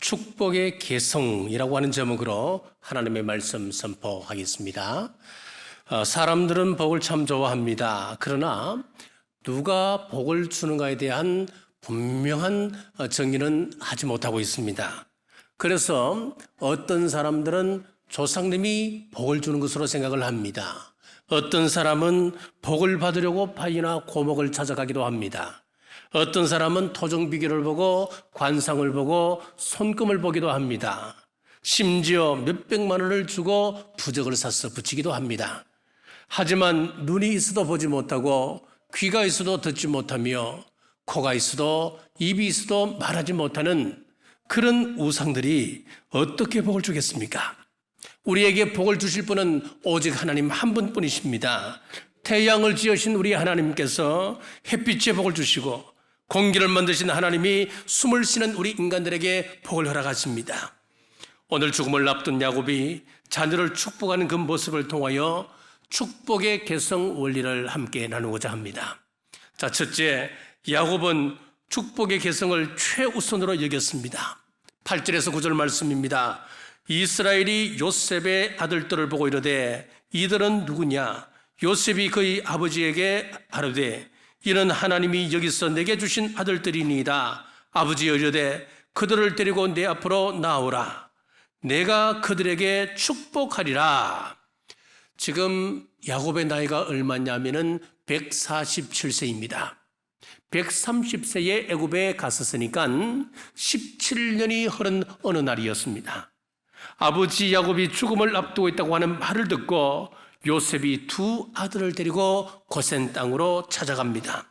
축복의 계성이라고 하는 제목으로 하나님의 말씀 선포하겠습니다. 사람들은 복을 참 좋아합니다. 그러나 누가 복을 주는가에 대한 분명한 정의는 하지 못하고 있습니다. 그래서 어떤 사람들은 조상님이 복을 주는 것으로 생각을 합니다. 어떤 사람은 복을 받으려고 바위나 고목을 찾아가기도 합니다. 어떤 사람은 토종비결을 보고 관상을 보고 손금을 보기도 합니다. 심지어 몇백만 원을 주고 부적을 사서 붙이기도 합니다. 하지만 눈이 있어도 보지 못하고 귀가 있어도 듣지 못하며 코가 있어도 입이 있어도 말하지 못하는 그런 우상들이 어떻게 복을 주겠습니까? 우리에게 복을 주실 분은 오직 하나님 한 분뿐이십니다. 태양을 지으신 우리 하나님께서 햇빛에 복을 주시고 공기를 만드신 하나님이 숨을 쉬는 우리 인간들에게 복을 허락하십니다. 오늘 죽음을 앞둔 야곱이 자녀를 축복하는 그 모습을 통하여 축복의 계성 원리를 함께 나누고자 합니다. 자, 첫째, 야곱은 축복의 계성을 최우선으로 여겼습니다. 8절에서 9절 말씀입니다. 이스라엘이 요셉의 아들들을 보고 이르되 이들은 누구냐? 요셉이 그의 아버지에게 아뢰되 이는 하나님이 여기서 내게 주신 아들들이니이다. 아버지 이르되 그들을 데리고 내 앞으로 나오라. 내가 그들에게 축복하리라. 지금 야곱의 나이가 얼마냐면은 147세입니다. 130세에 애굽에 갔었으니까 17년이 흐른 어느 날이었습니다. 아버지 야곱이 죽음을 앞두고 있다고 하는 말을 듣고 요셉이 두 아들을 데리고 고센 땅으로 찾아갑니다.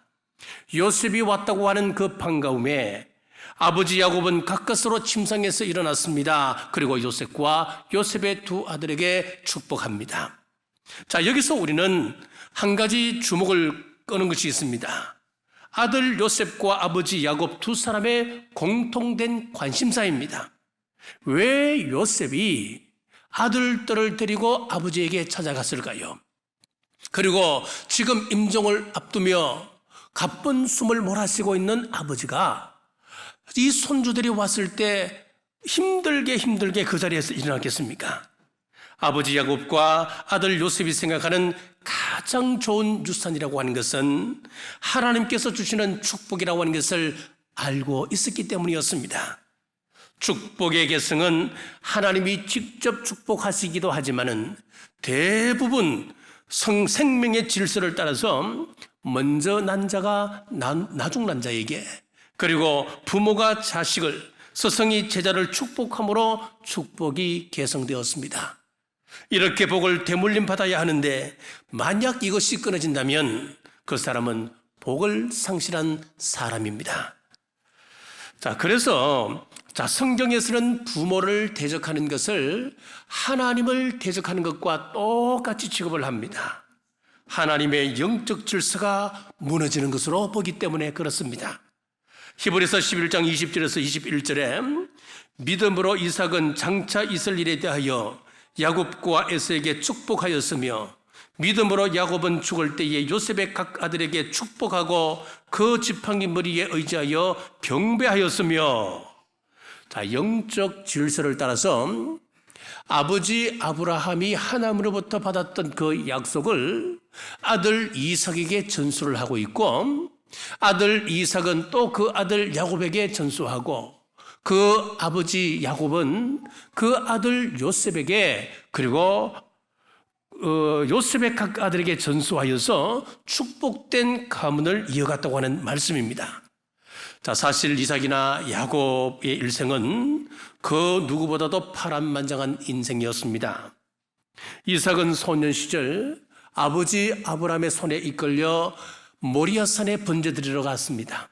요셉이 왔다고 하는 그 반가움에 아버지 야곱은 가까스로 침상에서 일어났습니다. 그리고 요셉과 요셉의 두 아들에게 축복합니다. 자, 여기서 우리는 한 가지 주목을 끄는 것이 있습니다. 아들 요셉과 아버지 야곱 두 사람의 공통된 관심사입니다. 왜 요셉이 아들들을 데리고 아버지에게 찾아갔을까요? 그리고 지금 임종을 앞두며 가쁜 숨을 몰아쉬고 있는 아버지가 이 손주들이 왔을 때 힘들게 그 자리에서 일어났겠습니까? 아버지 야곱과 아들 요셉이 생각하는 가장 좋은 유산이라고 하는 것은 하나님께서 주시는 축복이라고 하는 것을 알고 있었기 때문이었습니다. 축복의 계승은 하나님이 직접 축복하시기도 하지만은 대부분 생명의 질서를 따라서 먼저 난 자가 나중 난 자에게, 그리고 부모가 자식을, 스승이 제자를 축복함으로 축복이 계승되었습니다. 이렇게 복을 대물림 받아야 하는데 만약 이것이 끊어진다면 그 사람은 복을 상실한 사람입니다. 자, 그래서 성경에서는 부모를 대적하는 것을 하나님을 대적하는 것과 똑같이 취급을 합니다. 하나님의 영적 질서가 무너지는 것으로 보기 때문에 그렇습니다. 히브리서 11장 20절에서 21절에 믿음으로 이삭은 장차 있을 일에 대하여 야곱과 에서에게 축복하였으며 믿음으로 야곱은 죽을 때에 요셉의 각 아들에게 축복하고 그 지팡이 머리에 의지하여 경배하였으며, 자, 영적 질서를 따라서 아버지 아브라함이 하나님으로부터 받았던 그 약속을 아들 이삭에게 전수를 하고 있고, 아들 이삭은 또 그 아들 야곱에게 전수하고, 그 아버지 야곱은 그 아들 요셉에게, 그리고 요셉의 각 아들에게 전수하여서 축복된 가문을 이어갔다고 하는 말씀입니다. 자, 사실 이삭이나 야곱의 일생은 그 누구보다도 파란만장한 인생이었습니다. 이삭은 소년 시절 아버지 아브라함의 손에 이끌려 모리아산에 번제드리러 갔습니다.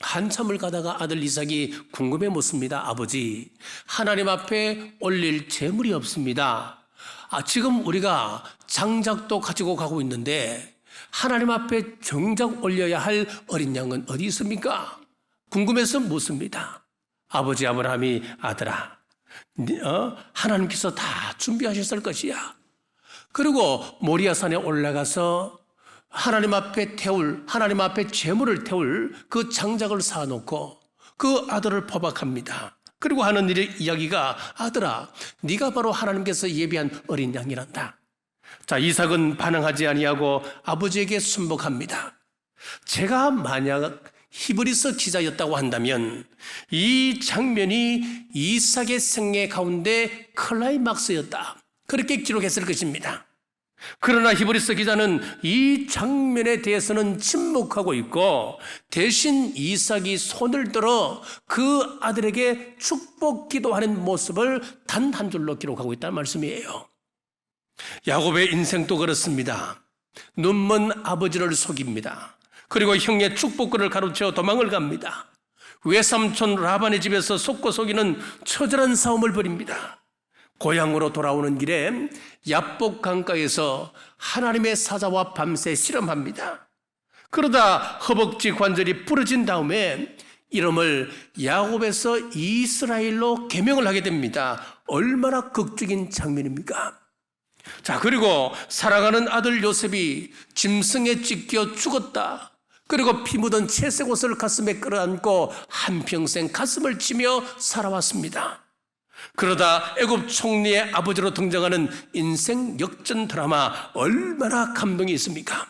한참을 가다가 아들 이삭이 궁금해 묻습니다. 아버지, 하나님 앞에 올릴 재물이 없습니다. 지금 우리가 장작도 가지고 가고 있는데 하나님 앞에 정작 올려야 할 어린 양은 어디 있습니까? 궁금해서 묻습니다. 아버지 아브라함이 아들아, 하나님께서 다 준비하셨을 것이야. 그리고 모리아산에 올라가서 하나님 앞에 재물을 태울 그 장작을 쌓아놓고 그 아들을 포박합니다. 그리고 하는 일의 이야기가 아들아, 네가 바로 하나님께서 예비한 어린 양이란다. 자, 이삭은 반응하지 아니하고 아버지에게 순복합니다. 제가 만약 히브리서 기자였다고 한다면 이 장면이 이삭의 생애 가운데 클라이막스였다, 그렇게 기록했을 것입니다. 그러나 히브리서 기자는 이 장면에 대해서는 침묵하고 있고 대신 이삭이 손을 들어 그 아들에게 축복 기도하는 모습을 단 한 줄로 기록하고 있다는 말씀이에요. 야곱의 인생도 그렇습니다. 눈먼 아버지를 속입니다. 그리고 형의 축복권을 가로채어 도망을 갑니다. 외삼촌 라반의 집에서 속고 속이는 처절한 싸움을 벌입니다. 고향으로 돌아오는 길에 야복 강가에서 하나님의 사자와 밤새 씨름합니다. 그러다 허벅지 관절이 부러진 다음에 이름을 야곱에서 이스라엘로 개명을 하게 됩니다. 얼마나 극적인 장면입니까? 자, 그리고 사랑하는 아들 요셉이 짐승에 찢겨 죽었다. 그리고 피 묻은 채색 옷을 가슴에 끌어안고 한평생 가슴을 치며 살아왔습니다. 그러다 애굽 총리의 아버지로 등장하는 인생 역전 드라마, 얼마나 감동이 있습니까?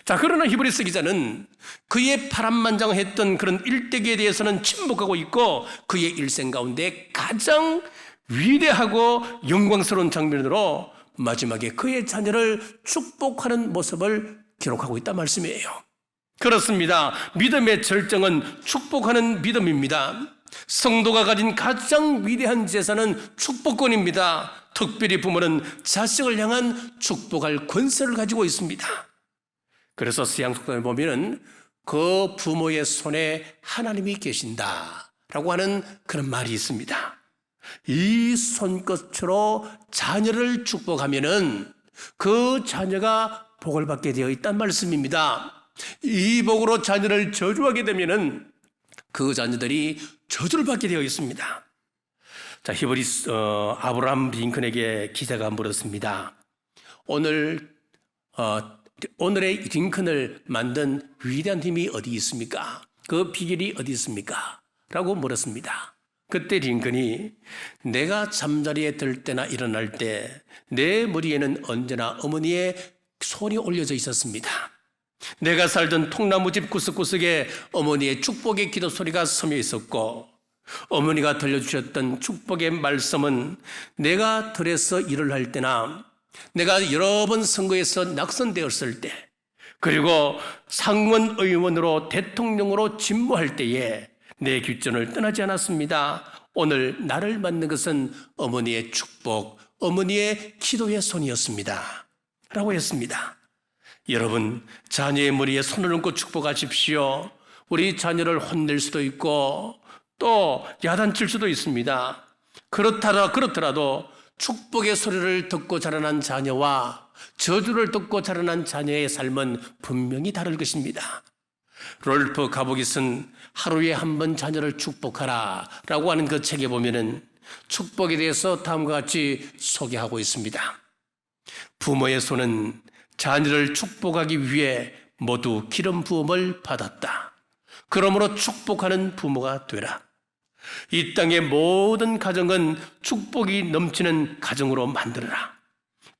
자, 그러나 히브리서 기자는 그의 파란만장했던 그런 일대기에 대해서는 침묵하고 있고 그의 일생 가운데 가장 위대하고 영광스러운 장면으로 마지막에 그의 자녀를 축복하는 모습을 기록하고 있단 말씀이에요. 그렇습니다. 믿음의 절정은 축복하는 믿음입니다. 성도가 가진 가장 위대한 재산은 축복권입니다. 특별히 부모는 자식을 향한 축복할 권세를 가지고 있습니다. 그래서 서양속담에 보면 그 부모의 손에 하나님이 계신다라고 하는 그런 말이 있습니다. 이 손끝으로 자녀를 축복하면은 그 자녀가 복을 받게 되어 있단 말씀입니다. 이 복으로 자녀를 저주하게 되면은 그 자녀들이 저주를 받게 되어 있습니다. 자, 아브라함 링컨에게 기자가 물었습니다. 오늘의 링컨을 만든 위대한 힘이 어디 있습니까? 그 비결이 어디 있습니까? 라고 물었습니다. 그때 링컨이 내가 잠자리에 들 때나 일어날 때 내 머리에는 언제나 어머니의 손이 올려져 있었습니다. 내가 살던 통나무집 구석구석에 어머니의 축복의 기도 소리가 서며 있었고 어머니가 들려주셨던 축복의 말씀은 내가 들에서 일을 할 때나 내가 여러 번 선거에서 낙선되었을 때 그리고 상원 의원으로 대통령으로 직무할 때에 내 귓전을 떠나지 않았습니다. 오늘 나를 만든 것은 어머니의 축복, 어머니의 기도의 손이었습니다. 라고 했습니다. 여러분, 자녀의 머리에 손을 얹고 축복하십시오. 우리 자녀를 혼낼 수도 있고 또 야단칠 수도 있습니다. 그렇더라도 축복의 소리를 듣고 자라난 자녀와 저주를 듣고 자라난 자녀의 삶은 분명히 다를 것입니다. 롤프 가복이 쓴 하루에 한 번 자녀를 축복하라 라고 하는 그 책에 보면은 축복에 대해서 다음과 같이 소개하고 있습니다. 부모의 손은 자녀를 축복하기 위해 모두 기름 부음을 받았다. 그러므로 축복하는 부모가 되라. 이 땅의 모든 가정은 축복이 넘치는 가정으로 만들어라.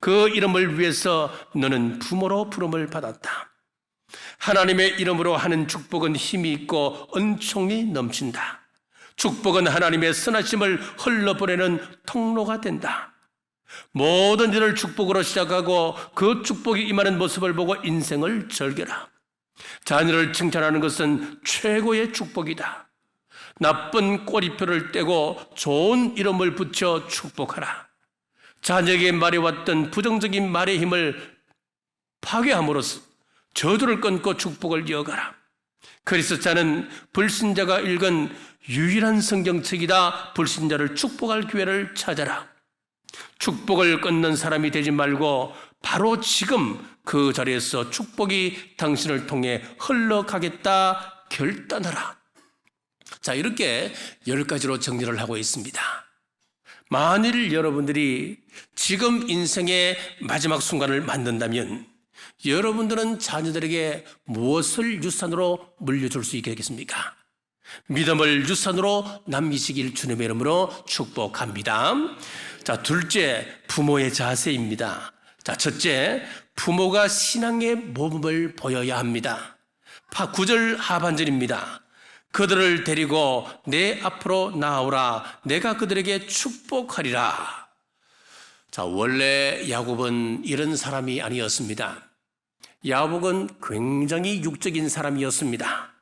그 이름을 위해서 너는 부모로 부름을 받았다. 하나님의 이름으로 하는 축복은 힘이 있고 은총이 넘친다. 축복은 하나님의 선하심을 흘러보내는 통로가 된다. 모든 일을 축복으로 시작하고 그 축복이 임하는 모습을 보고 인생을 즐겨라. 자녀를 칭찬하는 것은 최고의 축복이다. 나쁜 꼬리표를 떼고 좋은 이름을 붙여 축복하라. 자녀에게 말해왔던 부정적인 말의 힘을 파괴함으로써 저주를 끊고 축복을 이어가라. 그리스도자는 불신자가 읽은 유일한 성경책이다. 불신자를 축복할 기회를 찾아라. 축복을 끊는 사람이 되지 말고 바로 지금 그 자리에서 축복이 당신을 통해 흘러가겠다 결단하라. 자, 이렇게 10가지로 정리를 하고 있습니다. 만일 여러분들이 지금 인생의 마지막 순간을 만든다면 여러분들은 자녀들에게 무엇을 유산으로 물려줄 수 있겠습니까? 믿음을 유산으로 남기시길 주님의 이름으로 축복합니다. 자, 둘째, 부모의 자세입니다. 자, 첫째, 부모가 신앙의 모범을 보여야 합니다. 9절 하반절입니다. 그들을 데리고 내 앞으로 나오라. 내가 그들에게 축복하리라. 자, 원래 야곱은 이런 사람이 아니었습니다. 야곱은 굉장히 육적인 사람이었습니다.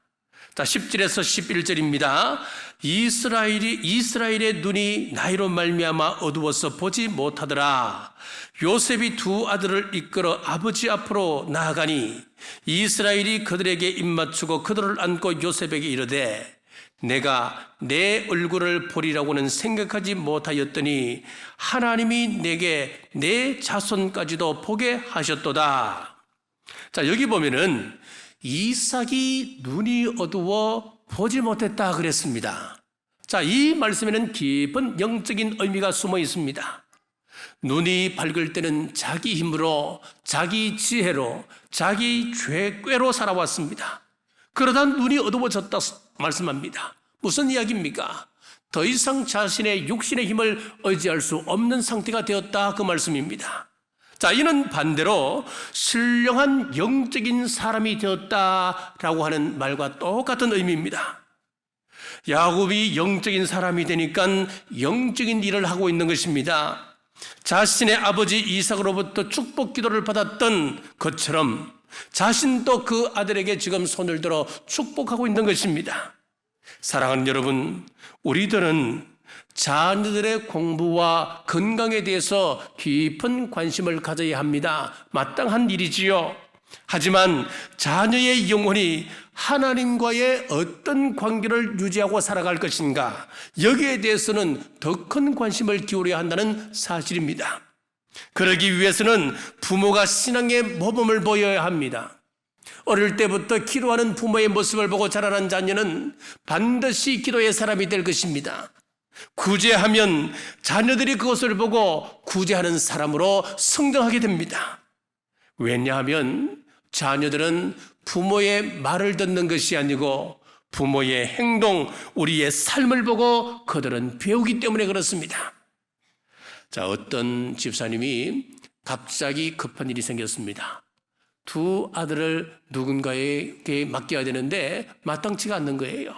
자, 10절에서 11절입니다. 이스라엘의 눈이 나이로 말미암아 어두워서 보지 못하더라. 요셉이 두 아들을 이끌어 아버지 앞으로 나아가니 이스라엘이 그들에게 입맞추고 그들을 안고 요셉에게 이르되 내가 내 얼굴을 보리라고는 생각하지 못하였더니 하나님이 내게 내 자손까지도 보게 하셨도다. 자, 여기 보면은 이삭이 눈이 어두워 보지 못했다 그랬습니다. 자, 이 말씀에는 깊은 영적인 의미가 숨어 있습니다. 눈이 밝을 때는 자기 힘으로, 자기 지혜로, 자기 죄꾀로 살아왔습니다. 그러다 눈이 어두워졌다 말씀합니다. 무슨 이야기입니까? 더 이상 자신의 육신의 힘을 의지할 수 없는 상태가 되었다 그 말씀입니다. 자, 이는 반대로 신령한 영적인 사람이 되었다라고 하는 말과 똑같은 의미입니다. 야곱이 영적인 사람이 되니까 영적인 일을 하고 있는 것입니다. 자신의 아버지 이삭으로부터 축복 기도를 받았던 것처럼 자신도 그 아들에게 지금 손을 들어 축복하고 있는 것입니다. 사랑하는 여러분, 우리들은 자녀들의 공부와 건강에 대해서 깊은 관심을 가져야 합니다. 마땅한 일이지요. 하지만 자녀의 영혼이 하나님과의 어떤 관계를 유지하고 살아갈 것인가, 여기에 대해서는 더 큰 관심을 기울여야 한다는 사실입니다. 그러기 위해서는 부모가 신앙의 모범을 보여야 합니다. 어릴 때부터 기도하는 부모의 모습을 보고 자라난 자녀는 반드시 기도의 사람이 될 것입니다. 구제하면 자녀들이 그것을 보고 구제하는 사람으로 성장하게 됩니다. 왜냐하면 자녀들은 부모의 말을 듣는 것이 아니고 부모의 행동, 우리의 삶을 보고 그들은 배우기 때문에 그렇습니다. 자, 어떤 집사님이 갑자기 급한 일이 생겼습니다. 두 아들을 누군가에게 맡겨야 되는데 마땅치가 않는 거예요.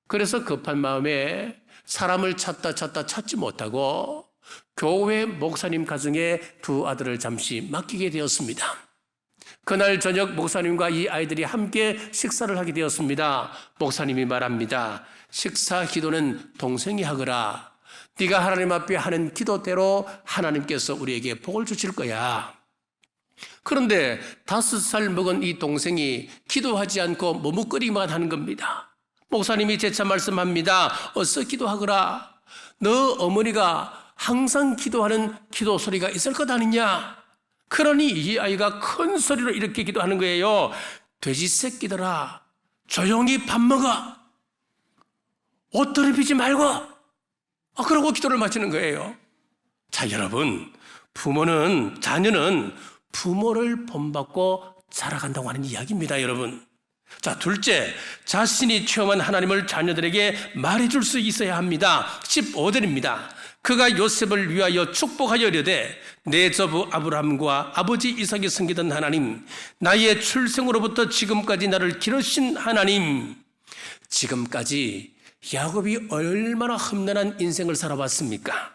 그래서 급한 마음에 사람을 찾지 못하고 교회 목사님 가정에 두 아들을 잠시 맡기게 되었습니다. 그날 저녁 목사님과 이 아이들이 함께 식사를 하게 되었습니다. 목사님이 말합니다. 식사 기도는 동생이 하거라. 네가 하나님 앞에 하는 기도대로 하나님께서 우리에게 복을 주실 거야. 그런데 5살 먹은 이 동생이 기도하지 않고 머뭇거리기만 하는 겁니다. 목사님이 재차 말씀합니다. 어서 기도하거라. 너 어머니가 항상 기도하는 기도 소리가 있을 것 아니냐. 그러니 이 아이가 큰 소리로 이렇게 기도하는 거예요. 돼지 새끼들아, 조용히 밥 먹어. 옷 더럽히지 말고. 그러고 기도를 마치는 거예요. 자, 여러분, 자녀는 부모를 본받고 자라간다고 하는 이야기입니다, 여러분. 자, 둘째, 자신이 체험한 하나님을 자녀들에게 말해줄 수 있어야 합니다. 15절입니다. 그가 요셉을 위하여 축복하여 이르되 내 조부 아브라함과 아버지 이삭이 섬기던 하나님, 나의 출생으로부터 지금까지 나를 기르신 하나님. 지금까지 야곱이 얼마나 험난한 인생을 살아왔습니까?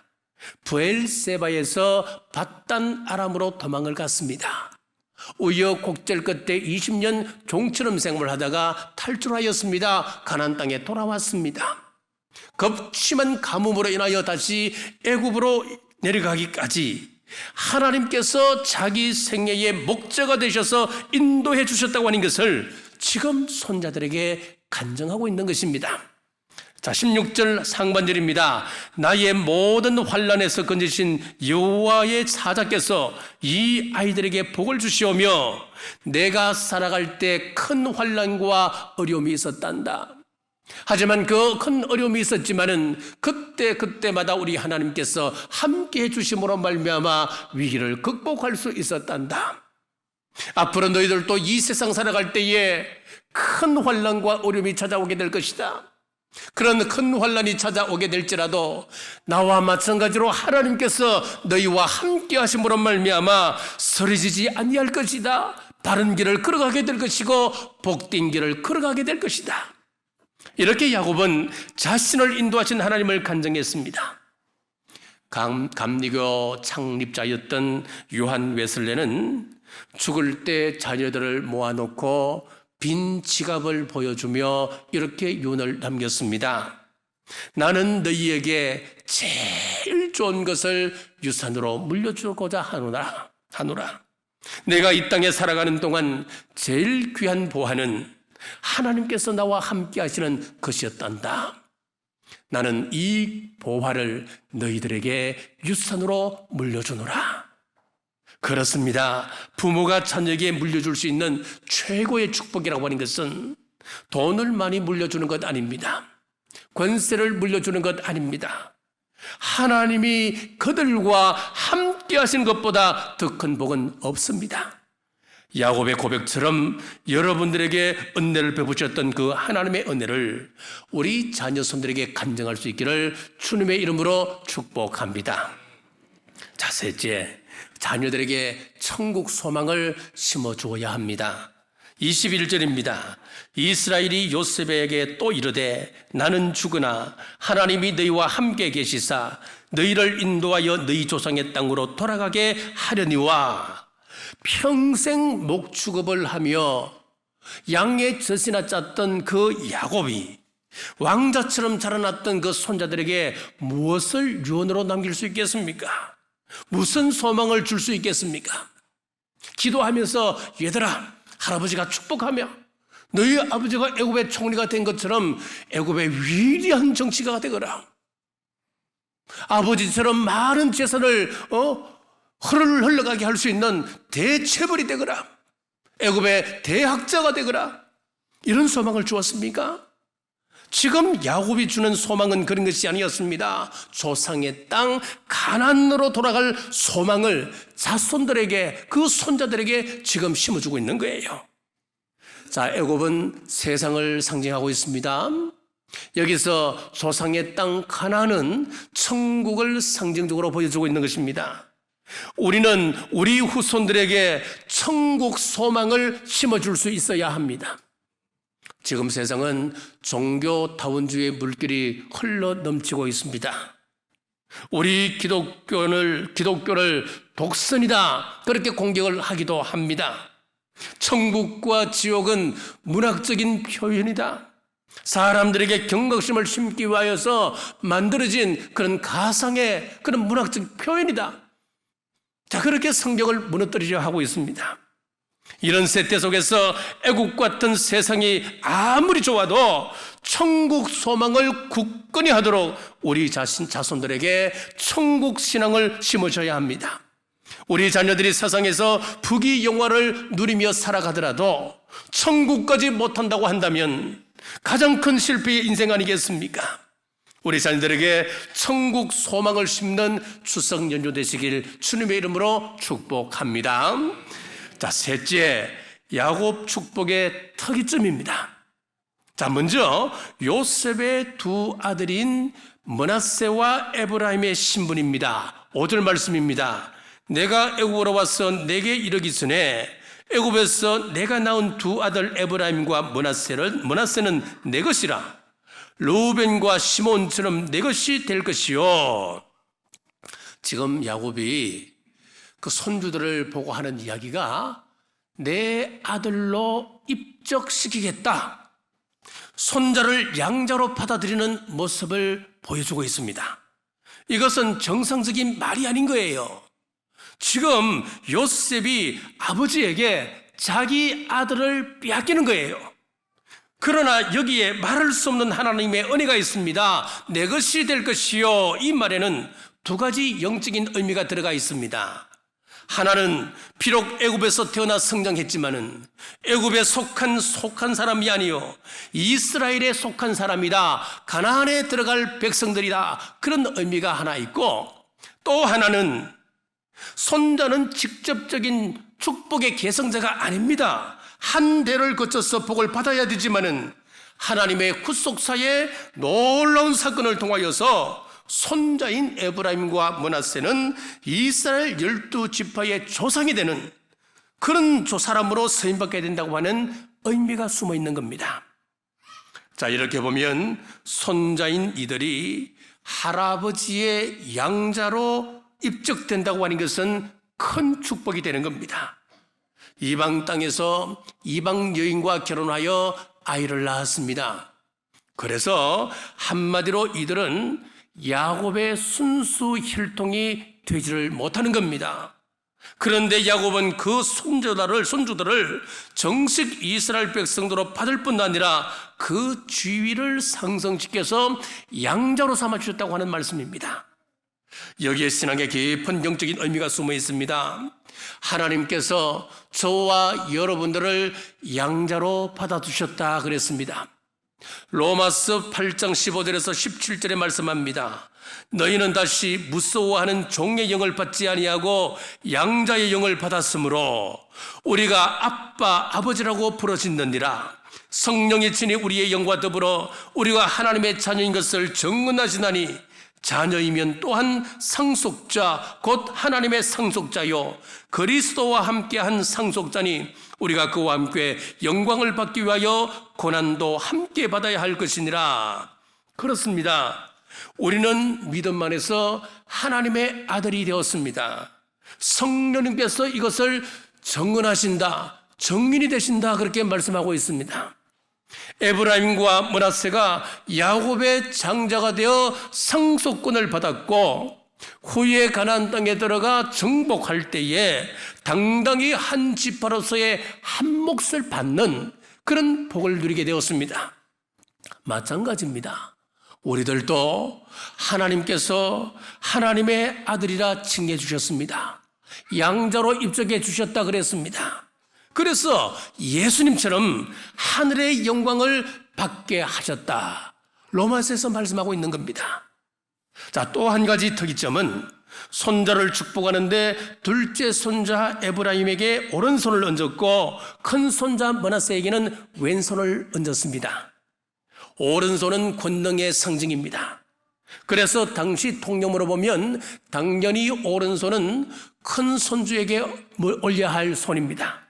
브엘세바에서 밧단 아람으로 도망을 갔습니다. 우여곡절 끝에 20년 종처럼 생활하다가 탈출하였습니다. 가나안 땅에 돌아왔습니다. 겁심한 가뭄으로 인하여 다시 애굽으로 내려가기까지 하나님께서 자기 생애의 목자가 되셔서 인도해 주셨다고 하는 것을 지금 손자들에게 간증하고 있는 것입니다. 자, 16절 상반절입니다. 나의 모든 환난에서 건지신 여호와의 사자께서 이 아이들에게 복을 주시오며 내가 살아갈 때 큰 환난과 어려움이 있었단다. 하지만 그 큰 어려움이 있었지만은 그때마다 우리 하나님께서 함께 해주심으로 말미암아 위기를 극복할 수 있었단다. 앞으로 너희들도 이 세상 살아갈 때에 큰 환난과 어려움이 찾아오게 될 것이다. 그런 큰 환난이 찾아오게 될지라도 나와 마찬가지로 하나님께서 너희와 함께 하심으로 말미암아 쓰러지지 아니할 것이다. 바른 길을 걸어가게 될 것이고 복된 길을 걸어가게 될 것이다. 이렇게 야곱은 자신을 인도하신 하나님을 간증했습니다. 감리교 창립자였던 요한 웨슬레는 죽을 때 자녀들을 모아놓고 빈 지갑을 보여주며 이렇게 유언을 남겼습니다. 나는 너희에게 제일 좋은 것을 유산으로 물려주고자 하노라. 내가 이 땅에 살아가는 동안 제일 귀한 보화는 하나님께서 나와 함께 하시는 것이었단다. 나는 이 보화를 너희들에게 유산으로 물려주노라. 그렇습니다. 부모가 자녀에게 물려줄 수 있는 최고의 축복이라고 하는 것은 돈을 많이 물려주는 것 아닙니다. 권세를 물려주는 것 아닙니다. 하나님이 그들과 함께 하신 것보다 더 큰 복은 없습니다. 야곱의 고백처럼 여러분들에게 은혜를 베푸셨던 그 하나님의 은혜를 우리 자녀손들에게 간증할 수 있기를 주님의 이름으로 축복합니다. 자, 셋째, 자녀들에게 천국 소망을 심어주어야 합니다. 21절입니다. 이스라엘이 요셉에게 또 이르되 나는 죽으나 하나님이 너희와 함께 계시사 너희를 인도하여 너희 조상의 땅으로 돌아가게 하려니와 평생 목축업을 하며 양의 젖이나 짰던 그 야곱이 왕자처럼 자라났던 그 손자들에게 무엇을 유언으로 남길 수 있겠습니까? 무슨 소망을 줄 수 있겠습니까? 기도하면서 얘들아 할아버지가 축복하며 너희 아버지가 애굽의 총리가 된 것처럼 애굽의 위대한 정치가가 되거라. 아버지처럼 많은 재산을 흘러가게 할 수 있는 대체벌이 되거라. 애굽의 대학자가 되거라. 이런 소망을 주었습니까? 지금 야곱이 주는 소망은 그런 것이 아니었습니다. 조상의 땅 가나안으로 돌아갈 소망을 자손들에게, 그 손자들에게 지금 심어주고 있는 거예요. 자, 애굽은 세상을 상징하고 있습니다. 여기서 조상의 땅 가나안은 천국을 상징적으로 보여주고 있는 것입니다. 우리는 우리 후손들에게 천국 소망을 심어줄 수 있어야 합니다. 지금 세상은 종교다원주의 물결이 흘러 넘치고 있습니다. 우리 기독교를 독선이다 그렇게 공격을 하기도 합니다. 천국과 지옥은 문학적인 표현이다. 사람들에게 경각심을 심기 위하여서 만들어진 그런 가상의 그런 문학적 표현이다. 자, 그렇게 성경을 무너뜨리려 하고 있습니다. 이런 세태 속에서 애국 같은 세상이 아무리 좋아도 천국 소망을 굳건히 하도록 우리 자손들에게 천국 신앙을 심어줘야 합니다. 우리 자녀들이 세상에서 부귀영화를 누리며 살아가더라도 천국까지 못한다고 한다면 가장 큰 실패의 인생 아니겠습니까? 우리 자녀들에게 천국 소망을 심는 추석 연휴 되시길 주님의 이름으로 축복합니다. 자, 셋째, 야곱 축복의 특이점입니다. 자, 먼저 요셉의 두 아들인 므낫세와 에브라임의 신분입니다. 5절 말씀입니다. 내가 애굽으로 와서 내게 이르기 전에 애굽에서 내가 낳은 두 아들 에브라임과 므낫세는 내 것이라. 르우벤과 시몬처럼 내 것이 될 것이요. 지금 야곱이 그 손주들을 보고 하는 이야기가 내 아들로 입적시키겠다. 손자를 양자로 받아들이는 모습을 보여주고 있습니다. 이것은 정상적인 말이 아닌 거예요. 지금 요셉이 아버지에게 자기 아들을 빼앗기는 거예요. 그러나 여기에 말할 수 없는 하나님의 은혜가 있습니다. 내 것이 될 것이요. 이 말에는 두 가지 영적인 의미가 들어가 있습니다. 하나는 비록 애굽에서 태어나 성장했지만은 애굽에 속한 사람이 아니요 이스라엘에 속한 사람이다. 가나안에 들어갈 백성들이다. 그런 의미가 하나 있고, 또 하나는 손자는 직접적인 축복의 계승자가 아닙니다. 한 대를 거쳐서 복을 받아야 되지만은 하나님의 구속사의 놀라운 사건을 통하여서 손자인 에브라임과 므낫세는 이스라엘 12지파의 조상이 되는 그런 사람으로 서임받게 된다고 하는 의미가 숨어 있는 겁니다. 자, 이렇게 보면 손자인 이들이 할아버지의 양자로 입적된다고 하는 것은 큰 축복이 되는 겁니다. 이방 땅에서 이방 여인과 결혼하여 아이를 낳았습니다. 그래서 한마디로 이들은 야곱의 순수 혈통이 되지를 못하는 겁니다. 그런데 야곱은 그 손주들을 정식 이스라엘 백성으로 받을 뿐 아니라 그 지위를 상승시켜서 양자로 삼아주셨다고 하는 말씀입니다. 여기에 신앙의 깊은 영적인 의미가 숨어 있습니다. 하나님께서 저와 여러분들을 양자로 받아주셨다 그랬습니다. 로마서 8장 15절에서 17절에 말씀합니다. 너희는 다시 무서워하는 종의 영을 받지 아니하고 양자의 영을 받았으므로 우리가 아빠 아버지라고 부르짖느니라. 성령이 친히 우리의 영과 더불어 우리가 하나님의 자녀인 것을 증언하시나니 자녀이면 또한 상속자 곧 하나님의 상속자요 그리스도와 함께한 상속자니 우리가 그와 함께 영광을 받기 위하여 고난도 함께 받아야 할 것이니라. 그렇습니다. 우리는 믿음 안에서 하나님의 아들이 되었습니다. 성령님께서 이것을 증언하신다, 증인이 되신다 그렇게 말씀하고 있습니다. 에브라임과 므낫세가 야곱의 장자가 되어 상속권을 받았고 후에 가나안 땅에 들어가 정복할 때에 당당히 한 지파로서의 한 몫을 받는 그런 복을 누리게 되었습니다. 마찬가지입니다. 우리들도 하나님께서 하나님의 아들이라 칭해 주셨습니다. 양자로 입적해 주셨다 그랬습니다. 그래서 예수님처럼 하늘의 영광을 받게 하셨다. 로마서에서 말씀하고 있는 겁니다. 자, 또 한 가지 특이점은 손자를 축복하는데 둘째 손자 에브라임에게 오른손을 얹었고 큰 손자 므낫세에게는 왼손을 얹었습니다. 오른손은 권능의 상징입니다. 그래서 당시 통념으로 보면 당연히 오른손은 큰 손주에게 올려야 할 손입니다.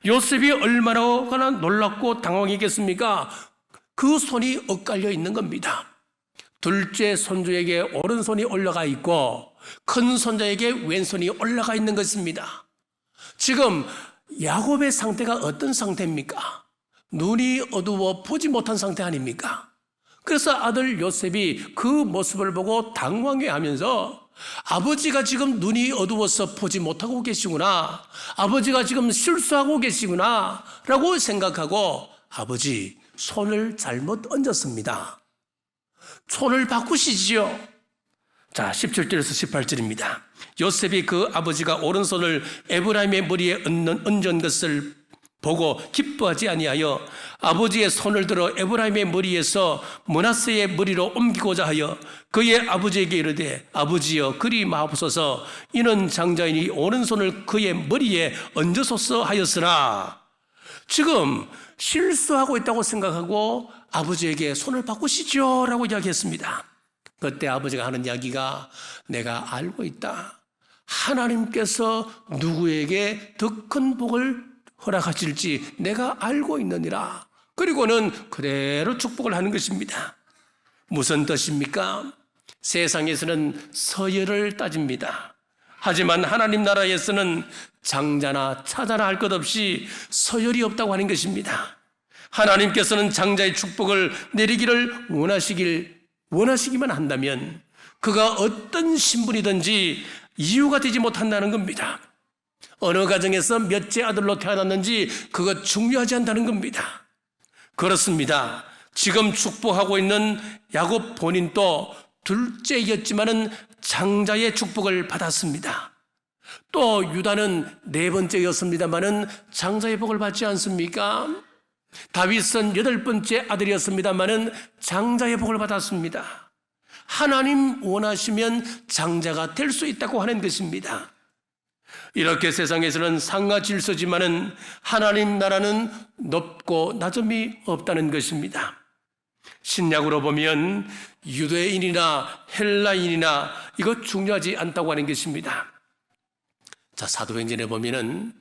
요셉이 얼마나 놀랍고 당황했겠습니까? 그 손이 엇갈려 있는 겁니다. 둘째 손주에게 오른손이 올라가 있고 큰 손자에게 왼손이 올라가 있는 것입니다. 지금 야곱의 상태가 어떤 상태입니까? 눈이 어두워 보지 못한 상태 아닙니까? 그래서 아들 요셉이 그 모습을 보고 당황해하면서 아버지가 지금 눈이 어두워서 보지 못하고 계시구나, 아버지가 지금 실수하고 계시구나 라고 생각하고 아버지 손을 잘못 얹었습니다. 손을 바꾸시지요. 자, 17절에서 18절입니다. 요셉이 그 아버지가 오른손을 에브라임의 머리에 얹은 것을 보고 기뻐하지 아니하여 아버지의 손을 들어 에브라임의 머리에서 므낫세의 머리로 옮기고자 하여 그의 아버지에게 이르되 아버지여 그리 마옵소서 이는 장자이니 오른손을 그의 머리에 얹으소서 하였으나 지금 실수하고 있다고 생각하고 아버지에게 손을 바꾸시죠 라고 이야기했습니다. 그때 아버지가 하는 이야기가 내가 알고 있다. 하나님께서 누구에게 더 큰 복을 허락하실지 내가 알고 있느니라. 그리고는 그대로 축복을 하는 것입니다. 무슨 뜻입니까? 세상에서는 서열을 따집니다. 하지만 하나님 나라에서는 장자나 차자나 할 것 없이 서열이 없다고 하는 것입니다. 하나님께서는 장자의 축복을 내리기를 원하시기만 한다면 그가 어떤 신분이든지 이유가 되지 못한다는 겁니다. 어느 가정에서 몇째 아들로 태어났는지 그것 중요하지 않다는 겁니다. 그렇습니다. 지금 축복하고 있는 야곱 본인도 둘째였지만은 장자의 축복을 받았습니다. 또 유다는 네 번째였습니다마는 장자의 복을 받지 않습니까? 다윗은 8번째 아들이었습니다마는 장자의 복을 받았습니다. 하나님 원하시면 장자가 될 수 있다고 하는 것입니다. 이렇게 세상에서는 상하 질서지만은 하나님 나라는 높고 낮음이 없다는 것입니다. 신약으로 보면 유대인이나 헬라인이나 이거 중요하지 않다고 하는 것입니다. 자, 사도행전에 보면은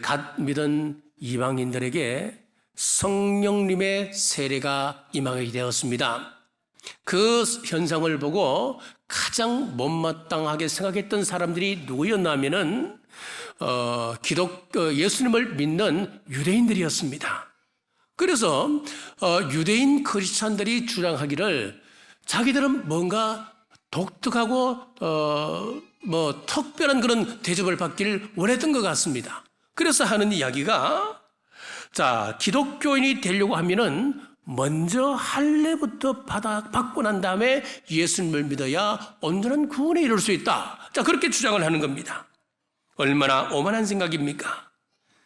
갓 믿은 이방인들에게 성령님의 세례가 임하게 되었습니다. 그 현상을 보고 가장 못마땅하게 생각했던 사람들이 누구였나 하면은 예수님을 믿는 유대인들이었습니다. 그래서 유대인 크리스찬들이 주장하기를 자기들은 뭔가 독특하고 특별한 그런 대접을 받기를 원했던 것 같습니다. 그래서 하는 이야기가, 자, 기독교인이 되려고 하면은 먼저 할례부터 받고 난 다음에 예수님을 믿어야 온전한 구원에 이룰 수 있다. 자, 그렇게 주장을 하는 겁니다. 얼마나 오만한 생각입니까?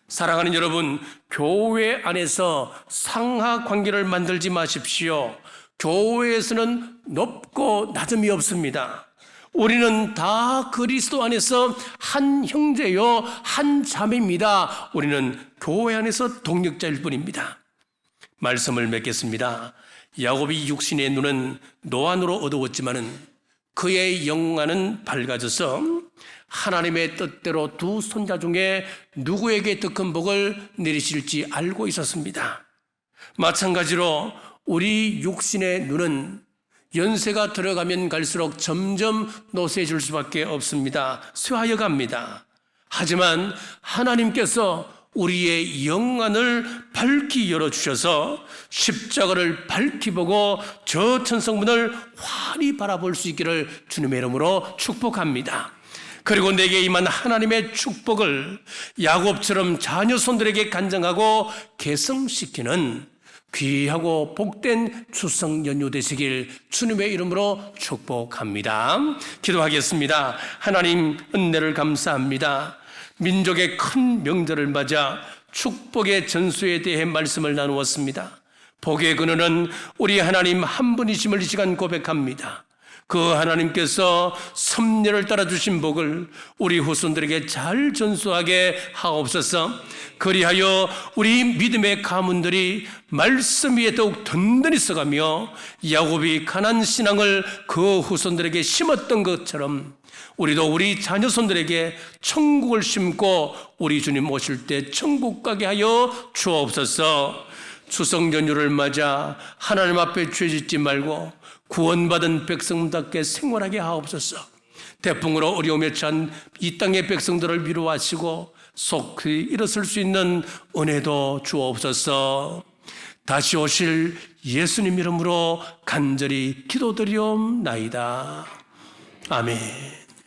사랑하는 여러분, 교회 안에서 상하 관계를 만들지 마십시오. 교회에서는 높고 낮음이 없습니다. 우리는 다 그리스도 안에서 한 형제요, 한 자매입니다. 우리는 교회 안에서 동력자일 뿐입니다. 말씀을 맺겠습니다. 야곱이 육신의 눈은 노안으로 어두웠지만은 그의 영안은 밝아져서 하나님의 뜻대로 두 손자 중에 누구에게 더 큰 복을 내리실지 알고 있었습니다. 마찬가지로 우리 육신의 눈은 연세가 들어가면 갈수록 점점 노쇠해질 수밖에 없습니다. 쇠하여 갑니다. 하지만 하나님께서 우리의 영안을 밝히 열어주셔서 십자가를 밝히 보고 저 천성문을 환히 바라볼 수 있기를 주님의 이름으로 축복합니다. 그리고 내게 임한 하나님의 축복을 야곱처럼 자녀 손들에게 간증하고 계승시키는 귀하고 복된 추석 연휴 되시길 주님의 이름으로 축복합니다. 기도하겠습니다. 하나님, 은혜를 감사합니다. 민족의 큰 명절을 맞아 축복의 전수에 대해 말씀을 나누었습니다. 복의 근원은 우리 하나님 한 분이심을 이 시간 고백합니다. 그 하나님께서 섭리를 따라 주신 복을 우리 후손들에게 잘 전수하게 하옵소서. 그리하여 우리 믿음의 가문들이 말씀 위에 더욱 든든히 서가며 야곱이 가난 신앙을 그 후손들에게 심었던 것처럼 우리도 우리 자녀손들에게 천국을 심고 우리 주님 오실 때 천국 가게 하여 주옵소서. 추석 연휴를 맞아 하나님 앞에 죄 짓지 말고 구원받은 백성답게 생활하게 하옵소서. 태풍으로 어려움에 처한 이 땅의 백성들을 위로하시고 속히 일어설 수 있는 은혜도 주옵소서. 다시 오실 예수님 이름으로 간절히 기도드리옵나이다. 아멘.